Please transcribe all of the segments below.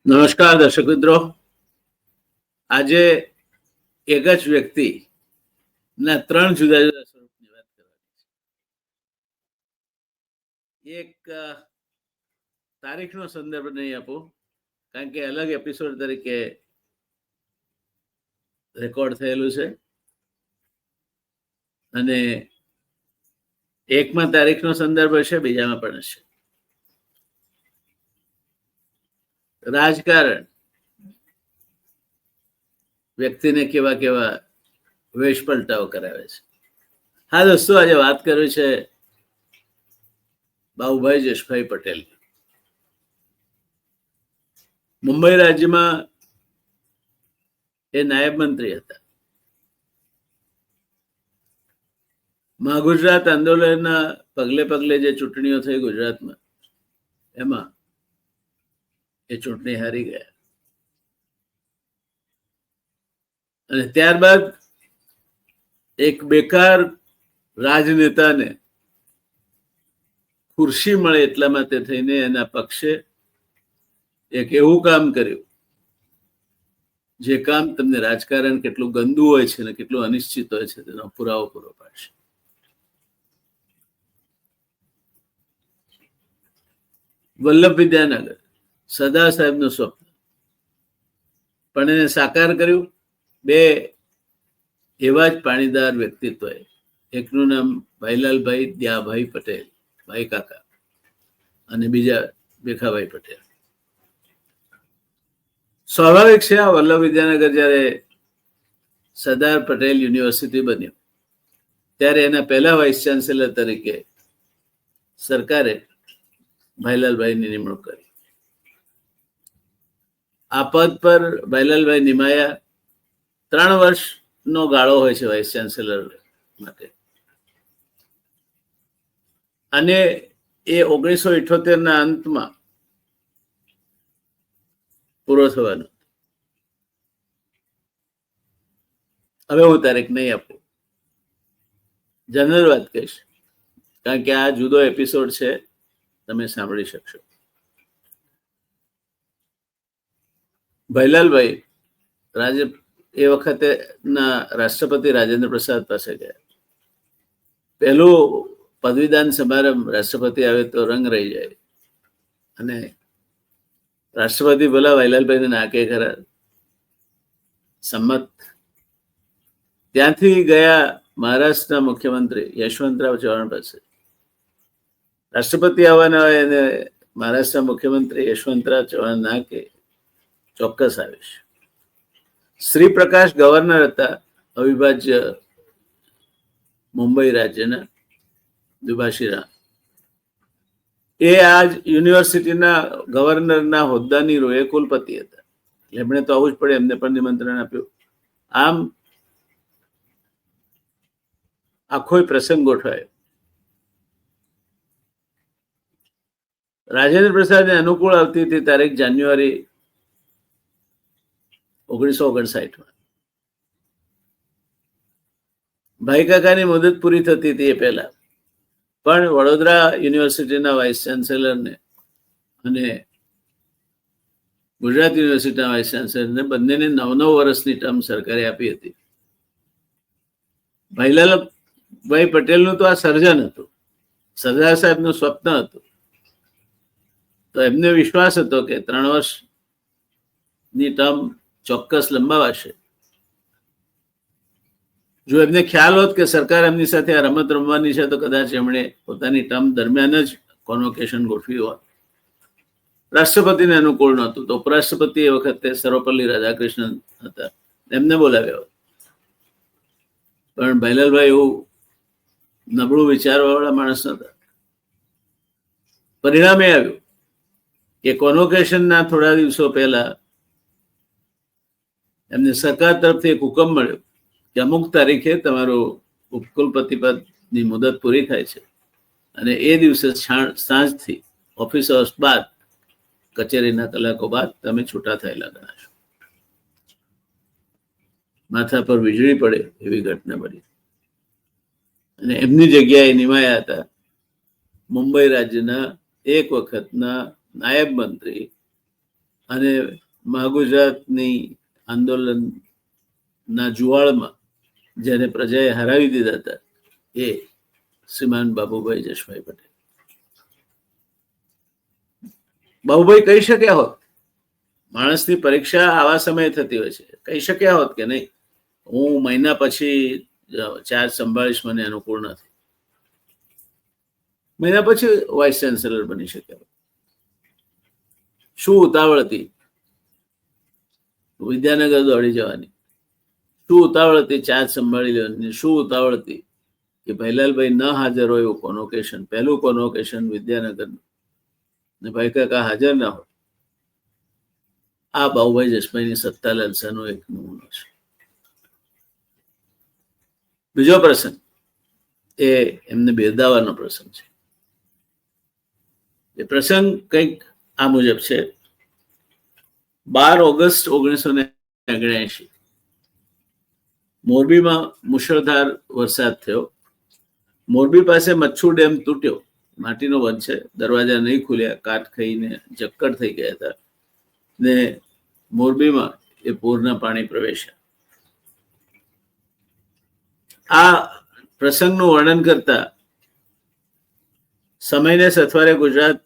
નમસ્કાર દર્શક મિત્રો. આજે એક જ વ્યક્તિના ત્રણ જુદા જુદા સ્વરૂપની વાત કરવાની છે. એક તારીખનો સંદર્ભ નહીં આપું, કારણ કે અલગ એપિસોડ તરીકે રેકોર્ડ થયેલું છે, અને એકમાં તારીખનો સંદર્ભ હશે, બીજામાં પણ હશે. રાજકારણ વ્યક્તિને કેવા કેવા વેશ પલટાઓ કરાવે છે. હા દોસ્તો, આજે વાત કરવી છે બાબુભાઈ જશભાઈ પટેલ. મુંબઈ રાજ્યમાં એ નાયબ મંત્રી હતા. મહાગુજરાત આંદોલનના પગલે પગલે જે ચૂંટણીઓ થઈ ગુજરાતમાં, એમાં એ ચૂંટણી હારી ગયા. અને ત્યારબાદ એક બેકાર રાજનેતાને ખુરશી મળે એટલા માટે થઈને એના પક્ષે એક એવું કામ કર્યું, જે કામ તમને રાજકારણ કેટલું ગંદુ હોય છે ને કેટલું અનિશ્ચિત હોય છે તેનો પુરાવો પૂરો પાડશે. વલ્લભ વિદ્યાનગર સરદાર સાહેબનું સ્વપ્ન, પણ એને સાકાર કર્યું બે એવા જ પાણીદાર વ્યક્તિત્વએ. એકનું નામ ભાઈલાલભાઈ દયાભાઈ પટેલ, ભાઈ કાકા, અને બીજા ભીખાભાઈ પટેલ. સ્વાભાવિક છે, આ વલ્લભ વિદ્યાનગર જ્યારે સરદાર પટેલ યુનિવર્સિટી બન્યું ત્યારે એના પહેલા વાઇસ ચાન્સેલર તરીકે સરકારે ભાઈલાલભાઈની નિમણૂક કરી. આ પદ પર ભાઈલાલભાઈ નિમાયા. 3 વર્ષનો ગાળો હોય છે વાઇસ ચાન્સેલર માટે, અને એ 1978ના અંતમાં પૂરો થવાનો. હવે હું તારીખ નહીં આપું, જનરલ વાત કહીશ, કારણ કે આ જુદો એપિસોડ છે, તમે સાંભળી શકશો. ભાઈલાલભાઈ એ વખતે ના રાષ્ટ્રપતિ રાજેન્દ્ર પ્રસાદ પાસે ગયા. પહેલું પદવીદાન સમારંભ, રાષ્ટ્રપતિ આવે તો રંગ રહી જાય, અને રાષ્ટ્રપતિ બોલા ભાઈલાલભાઈને નાકે ખરા, સંમત. ત્યાંથી ગયા મહારાષ્ટ્રના મુખ્યમંત્રી યશવંતરાવ ચૌહાણ પાસે. રાષ્ટ્રપતિ આવવાના હોય અને મહારાષ્ટ્રના મુખ્યમંત્રી યશવંતરાવ ચૌહાણ ના કે ચોક્કસ આવીશ. શ્રી પ્રકાશ ગવર્નર હતા અવિભાજ્ય મુંબઈ રાજ્યના, દુભાષી. એ આજ યુનિવર્સિટીના ગવર્નરના હોદ્દાની રૂએ કુલપતિ હતા, એટલે એમણે તો આવવું જ પડે, એમને પણ નિમંત્રણ આપ્યું. આમ આખો પ્રસંગ ગોઠવાયો. રાજેન્દ્ર પ્રસાદને અનુકૂળ આવતી હતી તારીખ જાન્યુઆરી 1959. ભાઈ કાકાની મુદત પૂરી થતી હતી એ પહેલા, પણ વડોદરા યુનિવર્સિટીના વાઇસ ચાન્સેલરને અને ગુજરાત યુનિવર્સિટીના વાઇસ ચાન્સેલરને બંનેને 9 વર્ષની ટર્મ સરકારે આપી હતી. ભાઈલાલભાઈ પટેલનું તો આ સર્જન હતું, સરદાર સાહેબનું સ્વપ્ન હતું. તો એમને વિશ્વાસ હતો કે 3 વર્ષની ટર્મ ચોક્કસ લંબાવાશે. જો એમને ખ્યાલ હોત કે સરકાર એમની સાથે આ રમત રમવાની છે, તો કદાચ એમણે પોતાની ટર્મ દરમિયાન જ કોન્વોકેશન ગોઠવી હોત. રાષ્ટ્રપતિને અનુકૂળ નહોતું, તો ઉપરાષ્ટ્રપતિ એ વખતે સર્વપલ્લી રાધાકૃષ્ણન હતા, એમને બોલાવ્યા હોત. પણ ભાઈલાલભાઈ એવું નબળું વિચારવાવાળા માણસ નતા. પરિણામે આવ્યું કે કોન્વોકેશનના થોડા દિવસો પહેલા એમને સરકાર તરફથી એક હુકમ મળ્યો કે અમુક તારીખે તમારું ઉપકુલપતિ પદની મુદત પૂરી થાય છે, અને એ દિવસે સાંજથી ઓફિસ અવર્સ બાદ, કચેરીના કલાકો બાદ તમે છૂટા થયેલા ગણાશો. માથા પર વીજળી પડે એવી ઘટના બની, અને એમની જગ્યાએ નિમાયા હતા મુંબઈ રાજ્યના એક વખતના નાયબ મંત્રી અને મહાગુજરાતની આંદોલનના જુવાળમાં જેને પ્રજાએ હરાવી દીધા હતા એ શ્રીમાન બાબુભાઈ જશભાઈ પટેલ. બાબુભાઈ કહી શક્યા હોત, માણસની પરીક્ષા આવા સમયે થતી હોય છે, કહી શક્યા હોત કે નહીં હું મહિના પછી ચાર્જ સંભાળીશ, મને અનુકૂળ નથી. મહિના પછી વાઇસ ચાન્સેલર બની શક્યા. શું ઉતાવળ હતી વિદ્યાનગર દોડી જવાની? શું ઉતાવળ હતી ચાર્જ સંભાળી લેવાની? શું ઉતાવળ હતી કે ભૈલાલભાઈ ન હાજર હોય એવું કોનોકેશન, પહેલું કોનોકેશન વિદ્યાનગરનું, ને ભાઈ કાકા હાજર ના હોય? આ બાબુભાઈ જશભાઈની સત્તા લાલસાનો એક નમૂનો છે. બીજો પ્રસંગ એ એમને બિરદાવાનો પ્રસંગ છે. એ પ્રસંગ કંઈક આ મુજબ છે. 12 ઓગસ્ટ 1979 મોરબીમાં મુશળધાર વરસાદ થયો. મોરબી પાસે મચ્છુ ડેમ તૂટ્યો, માટીનો બંધ છે, દરવાજા નહીં ખુલ્યા, કાટ ખાઈને જક્કડ થઈ ગયા હતા ને મોરબીમાં એ પૂરના પાણી પ્રવેશ્યા. આ પ્રસંગનું વર્ણન કરતા સમયને સથવારે ગુજરાત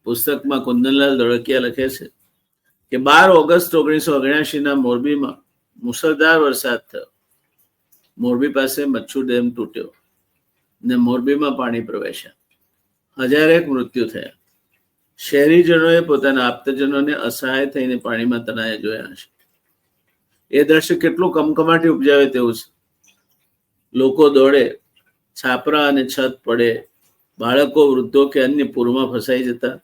પુસ્તકમાં કુંદનલાલ ધોળકિયા લખે છે કે 12 ઓગસ્ટ 1979 મોરબીમાં મુસળધાર વરસાદ થયો. મોરબી પાસે મચ્છુ ડેમ તૂટ્યો ને મોરબીમાં પાણી પ્રવેશ્યા. 1000 મૃત્યુ થયા. શહેરીજનોએ પોતાના આપતજનોને અસહાય થઈને પાણીમાં તણાયા જોયા હશે. એ દ્રશ્ય કેટલું કમકમાટી ઉપજાવે તેવું છે. લોકો દોડે, છાપરા અને છત પડે, બાળકો, વૃદ્ધો કે અન્ય પૂરમાં ફસાઈ જતા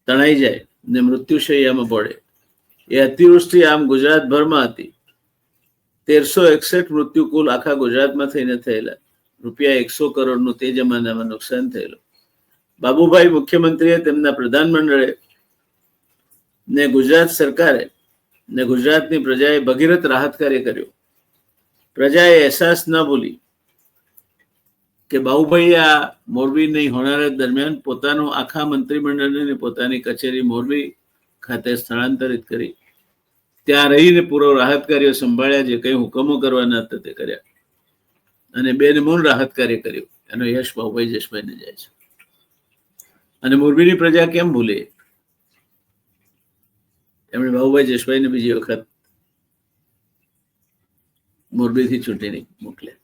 તણાઈ જાય ને મૃત્યુશૈયામાં પડે. એ અતિવૃષ્ટિ આમ ગુજરાતભરમાં હતી. 1361 મૃત્યુ કુલ આખા ગુજરાતમાં થઈને થયેલા. રૂપિયા 100 કરોડનું તે જમાનામાં નુકસાન થયેલું. બાબુભાઈ મુખ્યમંત્રીએ, તેમના પ્રધાનમંડળે ને ગુજરાત સરકારે ને ગુજરાતની પ્રજાએ ભગીરથ રાહત કાર્ય કર્યું. પ્રજાએ અહેસાસ ન ભૂલી કે બાબુભાઈએ આ મોરબીની હોનારત દરમિયાન પોતાનું આખા મંત્રીમંડળને પોતાની કચેરી મોરબી ખાતે સ્થળાંતરિત કરી ત્યાં રહીને પૂરો રાહત કાર્યો સંભાળ્યા. જે કંઈ હુકમો કરવાના હતા તે કર્યા અને બેનમૂન રાહત કાર્ય કર્યું. એનો યશ બાબુભાઈ જશભાઈને જાય છે. અને મોરબીની પ્રજા કેમ ભૂલે? એમણે બાબુભાઈ જશભાઈને બીજી વખત મોરબીથી ચૂંટીને મોકલ્યા.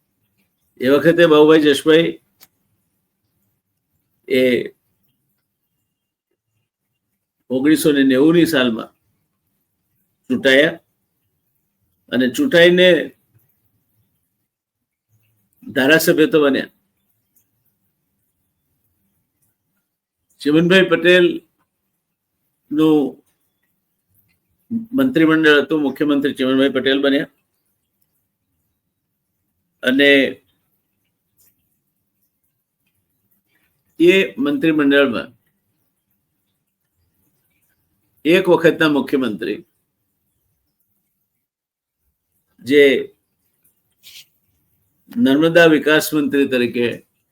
એ વખતે બાબુભાઈ જશભાઈ એ 1990 સાલમાં ચૂંટાયા અને ચૂંટાઈને ધારાસભ્ય તો બન્યા. ચિમનભાઈ પટેલ નું મંત્રીમંડળ હતું. મુખ્યમંત્રી ચિમનભાઈ પટેલ બન્યા અને એ મંત્રીમંડળમાં એક વખતના મુખ્યમંત્રી જે નર્મદા વિકાસ મંત્રી તરીકે,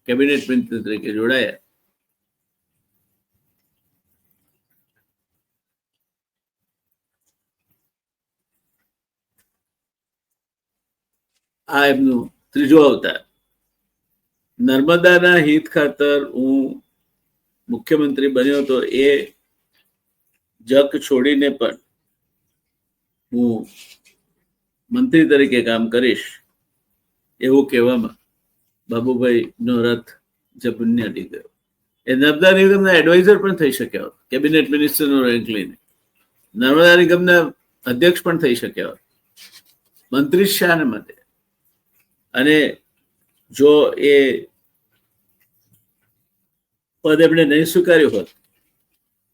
કેબિનેટ મંત્રી તરીકે જોડાયા. આ એમનું ત્રીજો અવતાર. નર્મદાના હિત ખાતર હું મુખ્યમંત્રી બન્યો તો એ જગ છોડીને પણ હું મંત્રી તરીકે કામ કરીશ એવું કહેવામાં બાબુભાઈ નો રથ જબુન્યા અડી ગયો. એ નર્મદા નિગમના એડવાઇઝર પણ થઈ શક્યા હોત, કેબિનેટ મિનિસ્ટરનો રેન્ક લઈને. નર્મદા નિગમના અધ્યક્ષ પણ થઈ શક્યા હોત, મંત્રી શાને માટે. અને જો એ પદ એમણે નહીં સ્વીકાર્યું હોત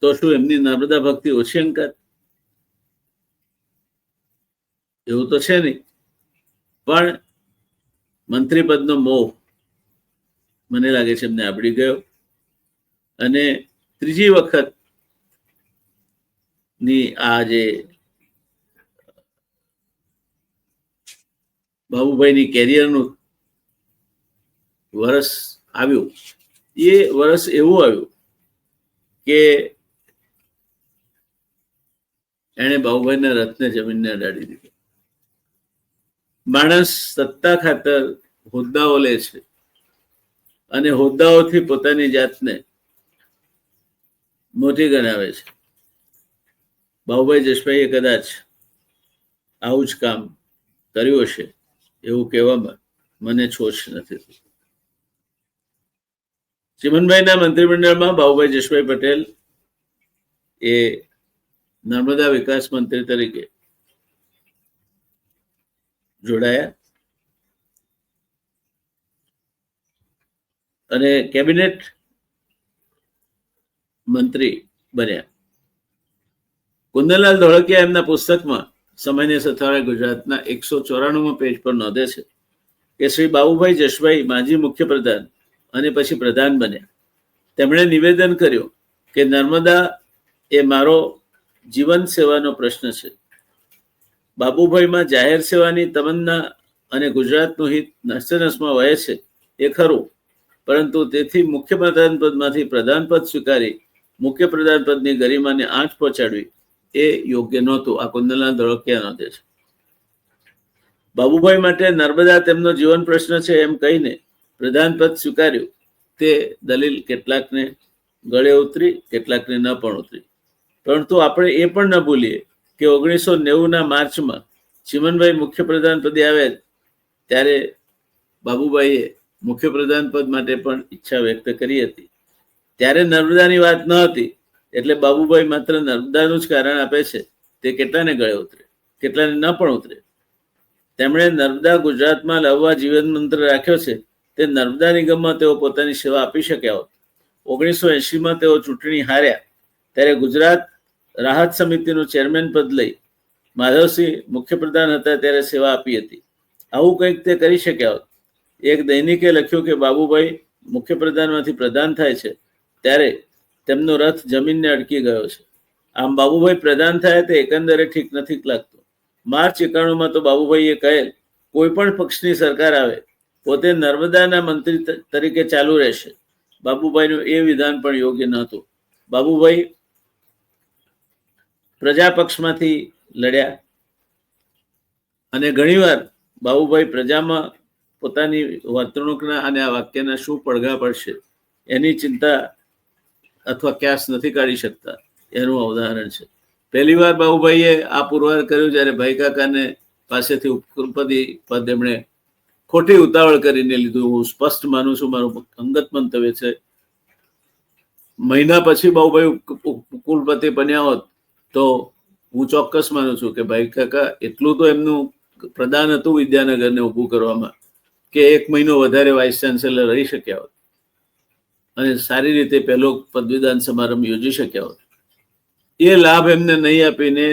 તો શું એમની નર્મદા ભક્તિ ઓછી અંકાત? એવું તો છે નહીં. પણ મંત્રી પદનો મોહ મને લાગે છે એમને આવડી ગયો અને ત્રીજી વખત ની આ જે બાબુભાઈની કેરિયરનું વર્ષ આવ્યું, એ વર્ષ એવું આવ્યું કે એણે બાબુભાઈના રથને જમીનને અડાડી દીધો. માણસ સત્તા ખાતર હોદ્દાઓ લે છે અને હોદ્દાઓથી પોતાની જાતને મોટી ગણાવે છે. બાબુભાઈ જસભાઈએ કદાચ આવું જ કામ કર્યું હશે એવું કહેવામાં મને છોછ નથી. ચીમનભાઈના મંત્રીમંડળમાં બાબુભાઈ જસભાઈ પટેલ એ નર્મદા વિકાસ મંત્રી તરીકે જોડાયા અને કેબિનેટ મંત્રી બન્યા. કુંદનલાલ ધોળકિયા એમના પુસ્તકમાં સમયની સથવારે ગુજરાતના 194માં પેજ પર નોંધે છે કે શ્રી બાબુભાઈ જસભાઈ માજી મુખ્યપ્રધાન અને પછી પ્રધાન બન્યા. તેમણે નિવેદન કર્યું કે નર્મદા એ મારો જીવન સેવાનો પ્રશ્ન છે. બાબુભાઈમાં જાહેર સેવાની તમન્ના અને ગુજરાતનું હિત નસમાં વહે છે એ ખરું, પરંતુ તેથી મુખ્યપ્રધાન પદમાંથી પ્રધાન પદ સ્વીકારી મુખ્યપ્રધાન પદની ગરિમાને આંચ પહોંચાડવી એ યોગ્ય નહોતું. આ કુંદનલાલ ધોળકિયા નોંધે છે. બાબુભાઈ માટે નર્મદા તેમનો જીવન પ્રશ્ન છે એમ કહીને પ્રધાન પદ સ્વીકાર્યું તે દલીલ કેટલાકને ગળે ઉતરી, કેટલાકને ન પણ ઉતરી. પરંતુ આપણે એ પણ ન ભૂલીએ કે 1990ના માર્ચમાં ચીમનભાઈ મુખ્યપ્રધાન પદે આવ્યા ત્યારે બાબુભાઈએ મુખ્યપ્રધાન પદ માટે પણ ઈચ્છા વ્યક્ત કરી હતી. ત્યારે નર્મદાની વાત ન હતી, એટલે બાબુભાઈ માત્ર નર્મદાનું જ કારણ આપે છે તે કેટલાને ગળે ઉતરે, કેટલાને ન પણ ઉતરે. તેમણે નર્મદા ગુજરાતમાં લાવવા જીવન મંત્ર રાખ્યો છે તે નર્મદા નિગમમાં તેઓ પોતાની સેવા આપી શક્યા હોત. 1980માં તેઓ ચૂંટણી હાર્યા ત્યારે ગુજરાત રાહત સમિતિનું ચેરમેન પદ લઈ માધવસિંહ મુખ્યપ્રધાન હતા ત્યારે સેવા આપી હતી. આવું કંઈક તે કરી શક્યા હોત. એક દૈનિકે લખ્યું કે બાબુભાઈ મુખ્યપ્રધાનમાંથી પ્રધાન થાય છે ત્યારે તેમનો રથ જમીનને અડકી ગયો છે. આમ બાબુભાઈ પ્રધાન થયા તે એકંદરે ઠીક નથી લાગતું. માર્ચ 91માં તો બાબુભાઈએ કહેલ કોઈ પણ પક્ષની સરકાર આવે પોતે નર્મદાના મંત્રી તરીકે ચાલુ રહેશે. બાબુભાઈનું એ વિધાન પણ યોગ્ય નહોતું. બાબુભાઈ પ્રજા પક્ષમાંથી લડ્યા અને ઘણીવાર બાબુભાઈ પ્રજામાં પોતાની વર્તણૂકના અને આ વાક્યના શું પડઘા પડશે એની ચિંતા અથવા ક્યાસ નથી કાઢી શકતા એનું ઉદાહરણ છે. પહેલી વાર બાબુભાઈએ આ પુરવાર કર્યું જ્યારે ભાઈ કાકાને પાસેથી ઉપકુલપતિ પદ એમણે ખોટી ઉતાવળ કરીને લીધું. હું સ્પષ્ટ માનું છું, મારું અંગત મંતવ્ય છે. મહિના પછી બાબુભાઈ કુલપતિ બન્યા હોત તો હું ચોક્કસ માનું છું કે ભાઈ કાકા એટલું તો એમનું પ્રદાન હતું વિદ્યાનગરને ઊભું કરવામાં કે 1 મહિનો વધારે વાઇસ ચાન્સેલર રહી શક્યા હોત અને સારી રીતે પહેલો પદવીદાન સમારંભ યોજી શક્યા હોત. એ લાભ એમને નહીં આપીને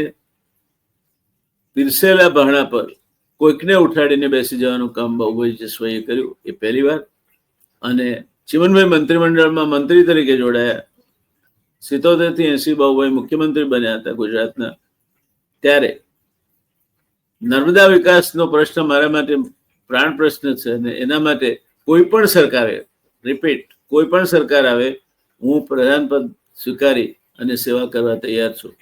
પીરસેલા બહાણા પર કોઈકને ઉઠાડીને બેસી જવાનું કામ બાબુભાઈ જસભાઈએ કર્યું. એ પહેલી વાર. અને ચીમનભાઈ મંત્રીમંડળમાં મંત્રી તરીકે જોડાયા. 77 થી 80 બાબુભાઈ મુખ્યમંત્રી બન્યા હતા ગુજરાતના. ત્યારે નર્મદા વિકાસનો પ્રશ્ન મારા માટે પ્રાણ પ્રશ્ન છે અને એના માટે કોઈ પણ સરકારે, રિપીટ, કોઈ પણ સરકાર આવે હું પ્રધાન પદ સ્વીકારી અને સેવા કરવા તૈયાર છું.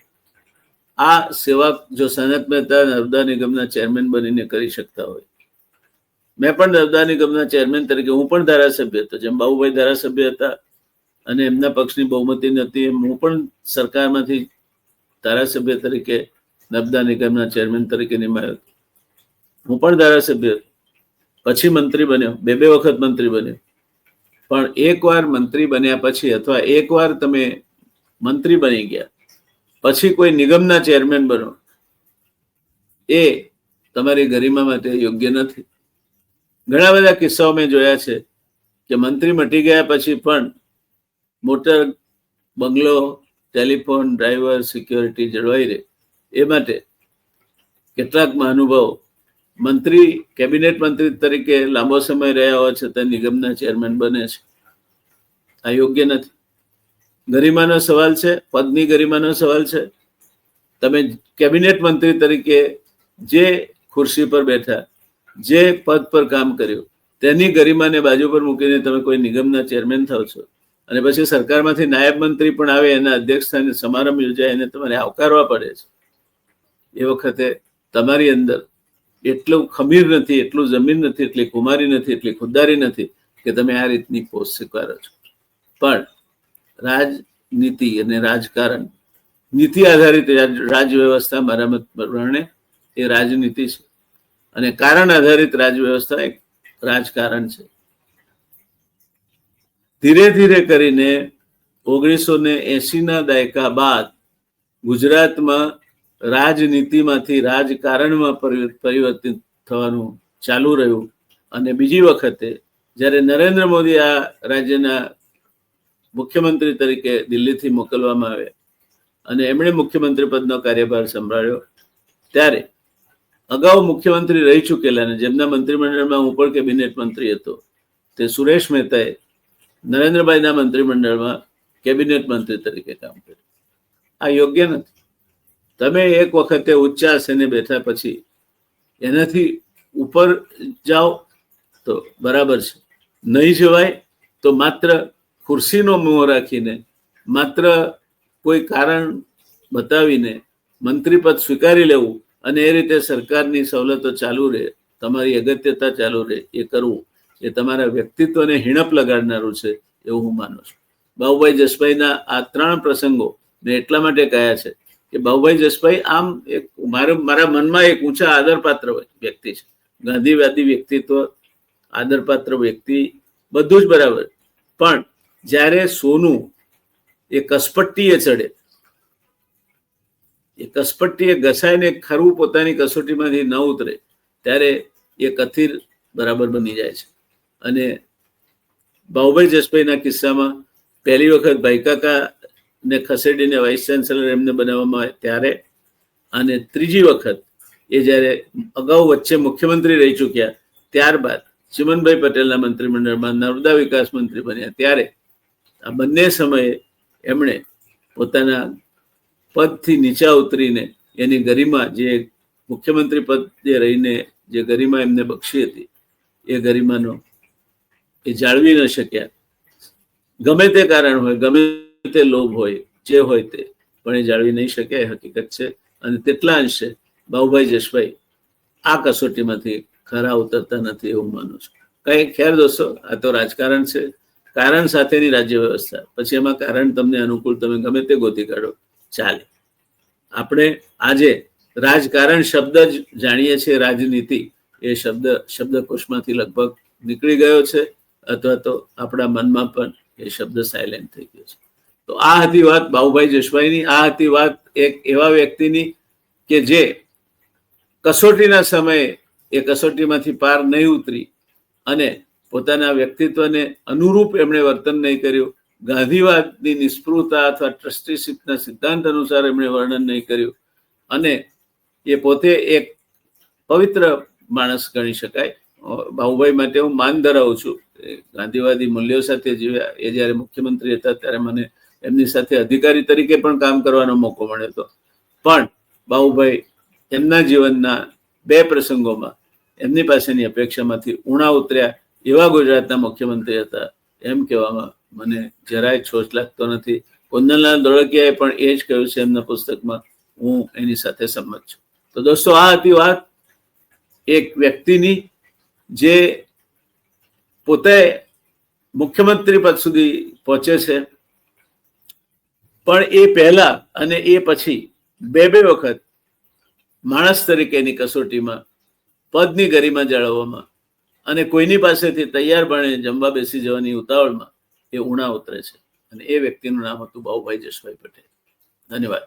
આ સેવા જો સનત મહેતા નર્મદા નિગમના ચેરમેન બનીને કરી શકતા હોય. મેં પણ નર્મદા નિગમના ચેરમેન તરીકે હું પણ ધારાસભ્ય હતો, જેમ બાબુભાઈ ધારાસભ્ય હતા અને એમના પક્ષની બહુમતી નથી એમ હું પણ સરકારમાંથી ધારાસભ્ય તરીકે નર્મદા નિગમના ચેરમેન તરીકે નિમાયો. હું પણ ધારાસભ્ય પછી મંત્રી બન્યો, 2 વખત મંત્રી બન્યો. પણ એકવાર મંત્રી બન્યા પછી અથવા એકવાર તમે મંત્રી બની ગયા પછી કોઈ નિગમના ચેરમેન બનો એ તમારી ગરિમા માટે યોગ્ય નથી. ઘણા બધા કિસ્સાઓ મેં જોયા છે કે મંત્રી મટી ગયા પછી પણ મોટર, બંગલો, ટેલિફોન, ડ્રાઈવર, સિક્યોરિટી જળવાઈ રહે એ માટે કેટલાક મહાનુભાવો મંત્રી, કેબિનેટ મંત્રી તરીકે લાંબો સમય રહ્યા હોવા છતાં નિગમના ચેરમેન બને છે. આ યોગ્ય નથી. ગરિમાનો સવાલ છે, પદની ગરિમાનો સવાલ છે. તમે કેબિનેટ મંત્રી તરીકે જે ખુરશી પર બેઠા, જે પદ પર કામ કર્યું તેની ગરિમાને બાજુ પર મૂકીને તમે કોઈ નિગમના ચેરમેન થાવ છો અને પછી સરકારમાંથી નાયબ મંત્રી પણ આવે, એના અધ્યક્ષ સ્થાને સમારંભ યોજાય એને તમારે આવકારવા પડે છે. એ વખતે તમારી અંદર એટલું ખમીર નથી, એટલું જમીન નથી, એટલી કુમારી નથી, એટલી ખુદદારી નથી કે તમે આ રીતની પોસ્ટ સ્વીકારો છો. પણ રાજનીતિ અને રાજકારણ, નીતિ આધારિત રાજ વ્યવસ્થા મારા મત પ્રમાણે એ રાજનીતિ છે અને કારણ આધારિત રાજ વ્યવસ્થા એક રાજકારણ છે. ધીરે ધીરે કરીને 1980ના દાયકા બાદ ગુજરાતમાં રાજનીતિમાંથી રાજકારણમાં પરિવર્તિત થવાનું ચાલુ રહ્યું અને બીજી વખતે જ્યારે નરેન્દ્ર મોદી આ રાજ્યના મુખ્યમંત્રી તરીકે દિલ્હીથી મોકલવામાં આવ્યા અને એમણે મુખ્યમંત્રી પદનો કાર્યભાર સંભાળ્યો, ત્યારે અગાઉ મુખ્યમંત્રી રહી ચૂકેલા અને જેમના મંત્રીમંડળમાં હું પણ કેબિનેટ મંત્રી હતો તે સુરેશ મહેતાએ નરેન્દ્રભાઈના મંત્રીમંડળમાં કેબિનેટ મંત્રી તરીકે કામ કર્યું. આ યોગ્ય નથી. તમે એક વખતે ઉચ્ચ આસને બેઠા પછી એનાથી ઉપર જાઓ તો બરાબર છે, નહીં જવાય તો માત્ર ખુરશીનો મોહ રાખીને, માત્ર કોઈ કારણ બતાવીને મંત્રીપદ સ્વીકારી લેવું અને એ રીતે સરકારની સવલતો ચાલુ રહે, તમારી અગત્યતા ચાલુ રહે, એ કરવું એ તમારા વ્યક્તિત્વને હિણપ લગાડનારું છે એવું હું માનું છું. બાબુભાઈ જસભાઈના આ 3 પ્રસંગો મેં એટલા માટે કહ્યા છે કે બાબુભાઈ જસભાઈ આમ એક મારા મનમાં એક ઊંચા આદરપાત્ર વ્યક્તિ છે. ગાંધીવાદી વ્યક્તિત્વ, આદરપાત્ર વ્યક્તિ, બધું જ બરાબર. પણ જ્યારે સોનું એ કસપટ્ટીએ ચડે, એ કસપટ્ટીએ ઘસાઈને ખરું પોતાની કસોટીમાંથી ન ઉતરે ત્યારે એ કથિર બરાબર બની જાય છે. અને બાબુભાઈ જસભાઈના કિસ્સામાં પહેલી વખત ભાઈકાકાને ખસેડીને વાઇસ ચાન્સેલર એમને બનાવવામાં આવે ત્યારે, અને ત્રીજી વખત એ જ્યારે અગાઉ વચ્ચે મુખ્યમંત્રી રહી ચૂક્યા ત્યારબાદ ચિમનભાઈ પટેલના મંત્રીમંડળમાં નર્મદા વિકાસ મંત્રી બન્યા ત્યારે આ બંને સમયે એમણે પોતાના પદથી નીચા ઉતરીને એની ગરિમા, જે મુખ્યમંત્રી પદ જે રહીને જે ગરિમા એમને બક્ષી હતી એ ગરિમાનો એ જાળવી ન શક્યા. ગમે તે કારણ હોય, ગમે તે લોભ હોય, જે હોય તે, પણ એ જાળવી નહીં શક્યા, એ હકીકત છે. અને તેટલા અંશે બાબુભાઈ જસભાઈ આ કસોટીમાંથી ખરા ઉતરતા નથી એવું માનું છું. કઈ ખેર દોસ્તો, આ તો રાજકારણ છે, કારણ સાથેની રાજ્ય વ્યવસ્થા. પછી એમાં કારણ તમને અનુકૂળ તમે ગમે તે ગોતી કાઢો, ચાલે. આપણે આજે રાજકારણ શબ્દ જ જાણીએ છીએ, રાજનીતિ એ શબ્દકોશમાંથી લગભગ નીકળી ગયો છે, અથવા તો આપણા મનમાં પણ એ શબ્દ સાયલેન્ટ થઈ ગયો છે. તો આ હતી વાત બાબુભાઈ જસભાઈની. આ હતી વાત એક એવા વ્યક્તિની કે જે કસોટીના સમયે એ કસોટીમાંથી પાર નહીં ઉતરી અને પોતાના વ્યક્તિત્વને અનુરૂપ એમણે વર્તન નહીં કર્યું. ગાંધીવાદની નિષ્પૃહતા અથવા ટ્રસ્ટીશીપના સિદ્ધાંત અનુસાર એમણે વર્ણન નહીં કર્યું અને એ પોતે એક પવિત્ર માણસ ગણી શકાય. બાબુભાઈ માટે હું માન ધરાવું છું. ગાંધીવાદી મૂલ્યો સાથે જીવ્યા. એ જ્યારે મુખ્યમંત્રી હતા ત્યારે મને એમની સાથે અધિકારી તરીકે પણ કામ કરવાનો મોકો મળ્યો હતો. પણ બાબુભાઈ એમના જીવનના 2 પ્રસંગોમાં એમની પાસેની અપેક્ષામાંથી ઊણા ઉતર્યા એવા ગુજરાતના મુખ્યમંત્રી હતા એમ કહેવામાં મને જરાય છોછ લાગતો નથી. કુંદનલાલ ધોળકિયાએ પણ એ જ કહ્યું છે એમના પુસ્તકમાં. હું એની સાથે સંમત છું. તો દોસ્તો, આ હતી વાત એક વ્યક્તિની જે પોતે મુખ્યમંત્રી પદ સુધી પહોંચે છે, પણ એ પહેલા અને એ પછી 2 વખત માણસ તરીકેની કસોટીમાં પદની ગરિમા જાળવવામાં અને કોઈની પાસેથી તૈયાર બને જમવા બેસી જવાની ઉતાવળમાં એ ઊણા ઉતરે છે. અને એ વ્યક્તિનું નામ હતું બાબુભાઈ જસભાઈ પટેલ. ધન્યવાદ.